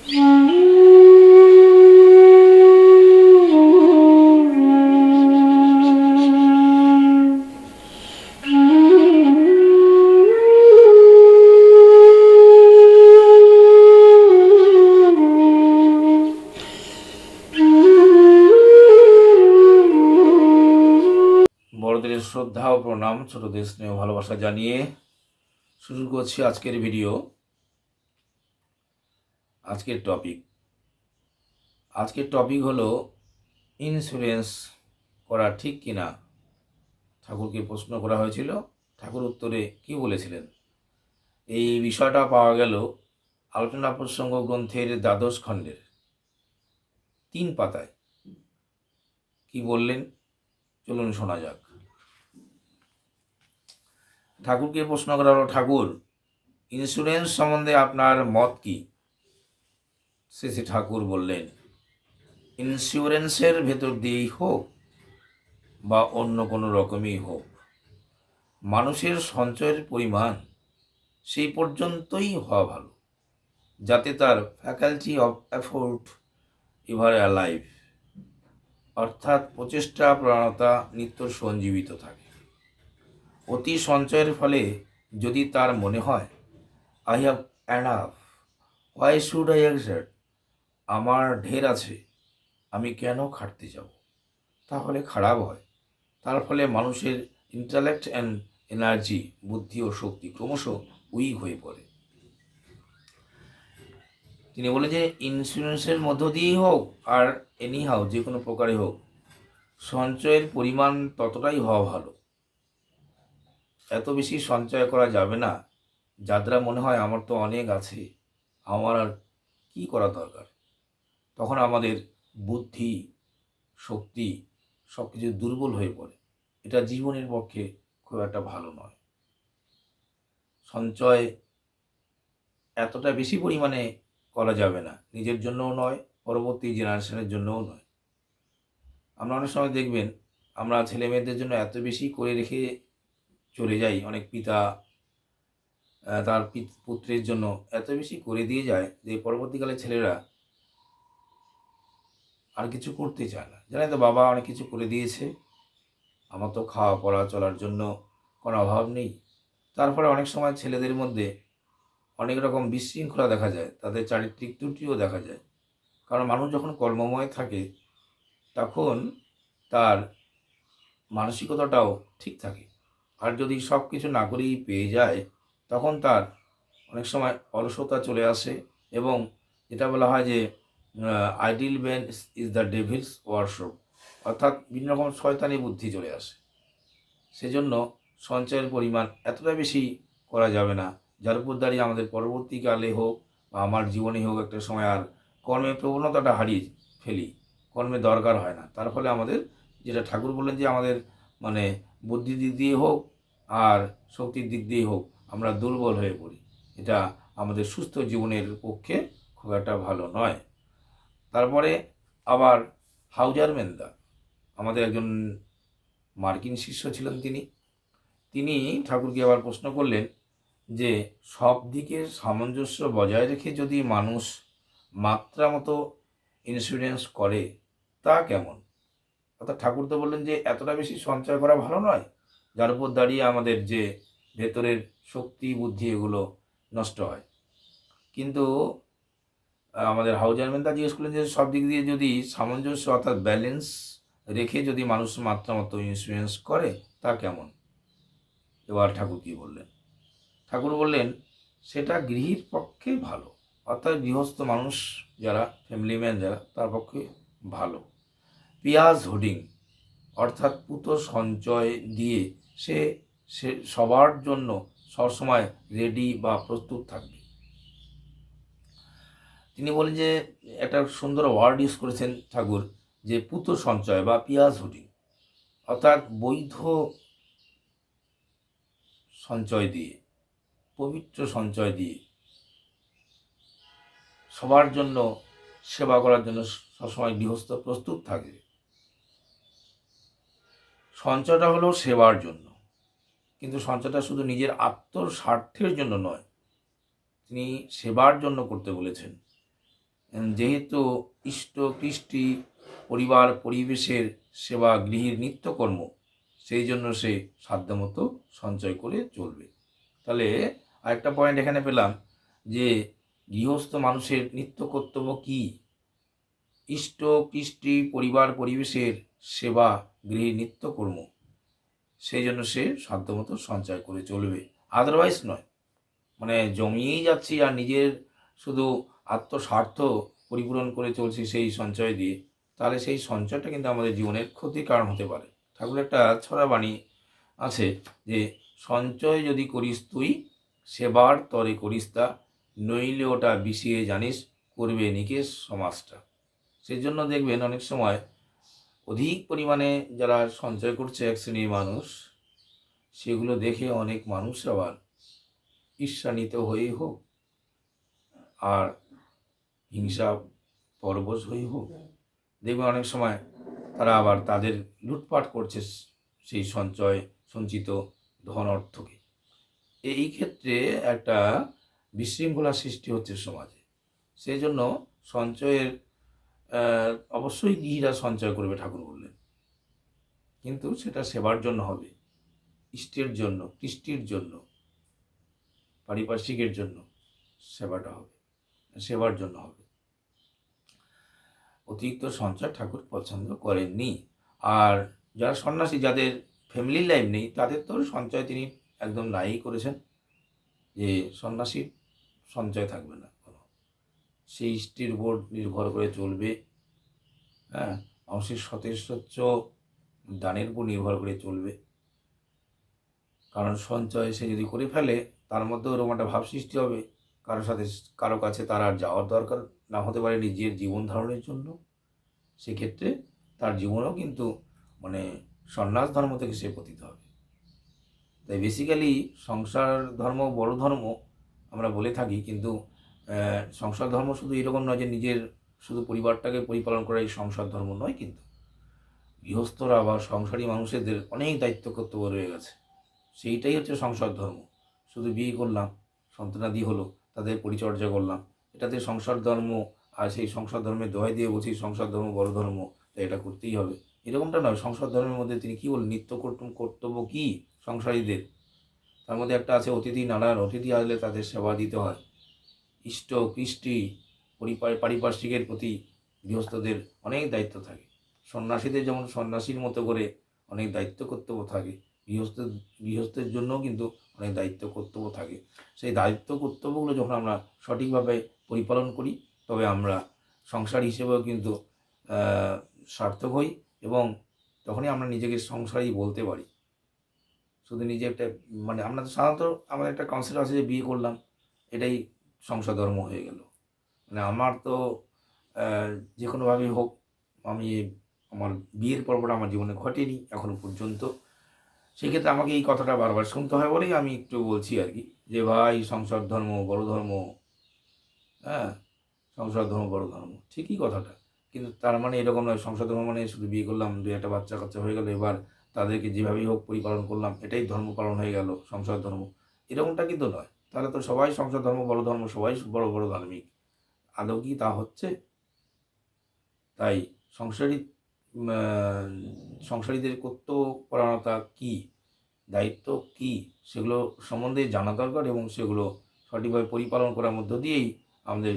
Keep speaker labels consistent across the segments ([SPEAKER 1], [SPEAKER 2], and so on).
[SPEAKER 1] বড়দের শ্রদ্ধা ও প্রণাম, ছোটদের স্নেহ ভালোবাসা জানিয়ে শুরু করছি আজকের ভিডিও। আজকের টপিক হলো ইন্স্যুরেন্স করা ঠিক কিনা। ঠাকুরকে প্রশ্ন করা হয়েছিল, ঠাকুর উত্তরে কি বলেছিলেন এই বিষয়টা পাওয়া গেল আলোচনা প্রসঙ্গ গ্রন্থের ১২ খণ্ডের ৩ পাতায়। কি বললেন চলুন শোনা যাক। ঠাকুরকে প্রশ্ন করা হলো, ঠাকুর ইন্স্যুরেন্স সম্বন্ধে আপনার মত কি? শেষে ঠাকুর বললেন, ইন্স্যুরেন্সের ভেতর দিয়েই হোক বা অন্য কোনো রকমই হোক, মানুষের সঞ্চয়ের পরিমাণ সেই পর্যন্তই হওয়া ভালো, যাতে তার faculty of effort ever alive, অর্থাৎ প্রচেষ্টা প্রণতা নিত্য সঞ্জীবিত থাকে। অতি সঞ্চয়ের ফলে যদি তার মনে হয় I have enough, why should I excerpt, আমার ঢের আছে, আমি কেন খাটতে যাব, তাহলে খারাপ হয়। তার ফলে মানুষের ইন্টালেক্ট অ্যান্ড এনার্জি, বুদ্ধি ও শক্তি ক্রমশ উইক হয়ে পড়ে। তিনি বলে যে ইন্স্যুরেন্সের মধ্য দিয়েই হোক আর এনিহাও যে কোনো প্রকারে হোক, সঞ্চয়ের পরিমাণ ততটাই হওয়া ভালো। এত বেশি সঞ্চয় করা যাবে না যাদের মনে হয় আমার তো অনেক আছে, আমার আর কি করা দরকার। তখন আমাদের বুদ্ধি শক্তি সব কিছু দুর্বল হয়ে পড়ে। এটা জীবনের পক্ষে খুব একটা ভালো নয়। সঞ্চয় এতটা বেশি পরিমাণে করা যাবে না, নিজের জন্যও নয়, পরবর্তী জেনারেশনের জন্যও নয়। আমরা অনেক সময় দেখবেন আমরা ছেলে মেয়েদের জন্য এত বেশি করে রেখে চলে যাই, অনেক পিতা তার পুত্রের জন্য এত বেশি করে দিয়ে যায় যে পরবর্তীকালে ছেলেরা আর কিছু করতে চায় না। জানে তো বাবা অনেক কিছু করে দিয়েছে, আমার তো খাওয়া পড়া চলার জন্য কোনো অভাব নেই। তারপরে অনেক সময় ছেলেদের মধ্যে অনেক রকম বিশৃঙ্খলা দেখা যায়, তাদের চারিত্রিক ত্রুটিও দেখা যায়। কারণ মানুষ যখন কর্মময় থাকে তখন তার মানসিকতাটাও ঠিক থাকে। আর যদি সব কিছু না করেই পেয়ে যায় তখন তার অনেক সময় অলসতা চলে আসে, এবং যেটা বলা হয় যে ideal brain is the Devil's workshop, অর্থাৎ বিভিন্ন রকম শয়তানি বুদ্ধি চলে আসে। সেজন্য সঞ্চয়ের পরিমাণ এতটা বেশি করা যাবে না যার উপর দাঁড়িয়ে আমাদের পরবর্তীকালে হোক বা আমার জীবনে হোক একটা সময় আর কর্মের প্রবণতাটা হারিয়ে ফেলি, কর্মের দরকার হয় না। তার ফলে আমাদের যেটা ঠাকুর বললেন যে আমাদের মানে বুদ্ধির দিক দিয়ে হোক আর শক্তির দিক দিয়ে হোক আমরা দুর্বল হয়ে পড়ি। এটা আমাদের সুস্থ জীবনের পক্ষে খুব একটা ভালো নয়। তারপরে আবার হাউজার মেন্দা আমাদের একজন মার্কিন শিষ্য ছিলেন। তিনি ঠাকুরকে আবার প্রশ্ন করলেন যে সব দিকের সামঞ্জস্য বজায় রেখে যদি মানুষ মাত্রা মতো ইন্স্যুরেন্স করে তা কেমন। অর্থাৎ ঠাকুর তো বললেন যে এতটা বেশি সঞ্চয় করা ভালো নয় যার উপর দাঁড়িয়ে আমাদের যে ভেতরের শক্তি বুদ্ধি এগুলো নষ্ট হয়। কিন্তু আমাদের হাউজার মেন্দা জিজ্ঞেস করলেন যে সব দিক দিয়ে যদি সামঞ্জস্য অর্থাৎ ব্যালেন্স রেখে যদি মানুষ মাত্রা মতো ইন্স্যুরেন্স করে তা কেমন। এবার ঠাকুর কী বললেন? ঠাকুর বললেন সেটা গৃহীর পক্ষে ভালো, অর্থাৎ গৃহস্থ মানুষ যারা, ফ্যামিলি ম্যান যারা, তার পক্ষে ভালো। পিয়াজ হোডিং অর্থাৎ পুত সঞ্চয় দিয়ে সে সবার জন্য সবসময় রেডি বা প্রস্তুত থাকবে। তিনি বলেন যে একটা সুন্দর ওয়ার্ড ইউজ করেছেন ঠাকুর, যে পুত সঞ্চয় বা পিয়াজ হোডিং, অর্থাৎ বৈধ সঞ্চয় দিয়ে, পবিত্র সঞ্চয় দিয়ে সবার জন্য সেবা করার জন্য সবসময় গৃহস্থ প্রস্তুত থাকে। সঞ্চয়টা হলো সেবার জন্য, কিন্তু সঞ্চয়টা শুধু নিজের আত্মস্বার্থের জন্য নয়, তিনি সেবার জন্য করতে বলেছেন। যেহেতু ইষ্ট কৃষ্টি পরিবার পরিবেশের সেবা গৃহীর নিত্যকর্ম, সেই জন্য সে সাধ্যমতো সঞ্চয় করে চলবে। তাহলে আরেকটা পয়েন্ট এখানে পেলাম যে গৃহস্থ মানুষের নিত্য কর্তব্য কী? ইষ্ট কৃষ্টি পরিবার পরিবেশের সেবা গৃহীর নিত্যকর্ম, সেই জন্য সে সাধ্যমতো সঞ্চয় করে চলবে, আদারওয়াইজ নয়। মানে জমিয়েই যাচ্ছি আর নিজের শুধু আত্মস্বার্থ পরিপূরণ করে চলছি সেই সঞ্চয় দিয়ে, তাহলে সেই সঞ্চয়টা কিন্তু আমাদের জীবনের ক্ষতির কারণ হতে পারে। ঠাকুর একটা ছড়া বাণী আছে যে সঞ্চয় যদি করিস তুই, সেবার তরে করিস তা, নইলে ওটা বিষিয়ে জানিস করবে নিকেশ সমাজটা। সেই জন্য দেখবেন অনেক সময় অধিক পরিমাণে যারা সঞ্চয় করছে এক শ্রেণীর মানুষ, সেগুলো দেখে অনেক মানুষ আবার ঈর্ষান্বিত হয়েই হোক আর হিংসা পরবশ হয়েই হোক, দেখবেন অনেক সময় তারা আবার তাদের লুটপাট করছে সেই সঞ্চিত ধন অর্থকে। এই ক্ষেত্রে একটা বিশৃঙ্খলা সৃষ্টি হচ্ছে সমাজে। সেই জন্য সঞ্চয়ের অবশ্যই গৃহীরা সঞ্চয় করবে ঠাকুর বললেন, কিন্তু সেটা সেবার জন্য হবে, ইষ্টের জন্য, কৃষ্টির জন্য, পারিপার্শ্বিকের জন্য সেবাটা হবে, সেবার জন্য হবে। অতিরিক্ত সঞ্চয় ঠাকুর পছন্দ করেননি। আর যারা সন্ন্যাসী, যাদের ফ্যামিলি লাইফ নেই, তাদের তো সঞ্চয় তিনি একদম নাই করেছেন, যে সন্ন্যাসীর সঞ্চয় থাকবে না কোনো, সেই ইষ্টের উপর নির্ভর করে চলবে। হ্যাঁ, মানুষের সতেস্বচ্ছ দানের উপর নির্ভর করে চলবে। কারণ সঞ্চয় সে যদি করে ফেলে, তার মধ্যে ওরকম একটা ভাব সৃষ্টি হবে কারো কাছে তার আর যাওয়ার দরকার না হতে পারে নিজের জীবন ধারণের জন্য। সেক্ষেত্রে তার জীবনেও কিন্তু মানে সন্ন্যাস ধর্ম থেকে সে পতিত হবে। তাই বেসিক্যালি সংসার ধর্ম বড় ধর্ম আমরা বলে থাকি, কিন্তু সংসার ধর্ম শুধু এরকম নয় যে নিজের শুধু পরিবারটাকে পরিপালন করা এই সংসার ধর্ম নয়, কিন্তু গৃহস্থরা বা সংসারী মানুষদের অনেক দায়িত্ব কর্তব্য রয়ে গেছে। সেইটাই হচ্ছে সংসার ধর্ম। শুধু বিয়ে করলাম, সন্তানাদি হলো, তাদের পরিচর্যা করলাম, এটাতে সংসার ধর্ম। আর সেই সংসার ধর্মের দোহাই দিয়ে বলছি সংসার ধর্ম বড় ধর্ম, তাই এটা করতেই হবে, এরকমটা নয়। সংসার ধর্মের মধ্যে তিনি কী বলেন, নিত্য কর্তব্য কী সংসারীদের? তার মধ্যে একটা আছে অতিথি নারায়ণ, অতিথি আসলে তাদের সেবা দিতে হয়। ইষ্ট কৃষ্টি পারিপার্শ্বিকের প্রতি গৃহস্থদের অনেক দায়িত্ব থাকে। সন্ন্যাসীদের যেমন সন্ন্যাসীর মতো করে অনেক দায়িত্ব কর্তব্য থাকে, গৃহস্থের জন্যও কিন্তু অনেক দায়িত্ব কর্তব্য থাকে। সেই দায়িত্ব কর্তব্যগুলো যখন আমরা সঠিকভাবে পরিপালন করি, তবে আমরা সংসার হিসেবেও কিন্তু সার্থক হই, এবং তখনই আমরা নিজেকে সংসারই বলতে পারি। শুধু নিজে একটা মানে আমরা তো সাধারণত আমাদের একটা কনসেপ্ট আছে যে বিয়ে করলাম, এটাই সংসার ধর্ম হয়ে গেল। মানে আমার তো যে কোনোভাবেই হোক, আমি আমার বিয়ের পর্বটা আমার জীবনে ঘটেনি এখনও পর্যন্ত। সেক্ষেত্রে আমাকে এই কথাটা বারবার শুনতে হয় বলেই আমি একটু বলছি আর কি, যে ভাই সংসার ধর্ম বড় ধর্ম। হ্যাঁ, সংসার ধর্ম বড় ধর্ম, ঠিকই কথাটা, কিন্তু তার মানে এরকম নয় সংসার ধর্ম মানে শুধু বিয়ে করলাম, দুই একটা বাচ্চা কাচ্চা হয়ে গেল, এবার তাদেরকে যেভাবেই হোক পরিপালন করলাম, এটাই ধর্ম পালন হয়ে গেল সংসার ধর্ম, এরকমটা কিন্তু নয়। তাহলে তো সবাই সংসার ধর্ম বড় ধর্ম, সবাই বড় বড় ধার্মিক, আদৌ কি তা হচ্ছে? তাই সংসারীদের কর্তব্যপরায়ণতা কী, দায়িত্ব কী, সেগুলো সম্বন্ধে জানা দরকার, এবং সেগুলো সঠিকভাবে পরিপালন করার মধ্য দিয়েই আমাদের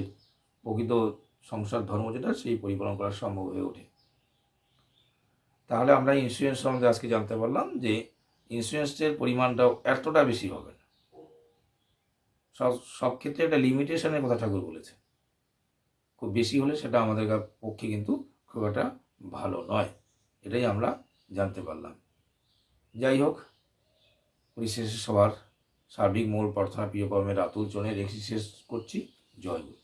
[SPEAKER 1] প্রকৃত সংসার ধর্ম যেটা, সেই পরিপালন করা সম্ভব হয়ে ওঠে। তাহলে আমরা ইন্স্যুরেন্স সম্বন্ধে আজকে জানতে পারলাম যে ইন্স্যুরেন্সের পরিমাণটাও এতটা বেশি হবে না, সব ক্ষেত্রে একটা লিমিটেশনের কথা ঠাকুর বলেছে। খুব বেশি হলে সেটা আমাদের পক্ষে কিন্তু খুব একটা ভালো নয়, এটাই আমরা জানতে পারলাম। যাই হোক, পরিশেষে সবার সার্বিক মূল প্রার্থনা প্রিয় কর্মের আতুল চরণে রেখে শেষ করছি। জয় গুরু।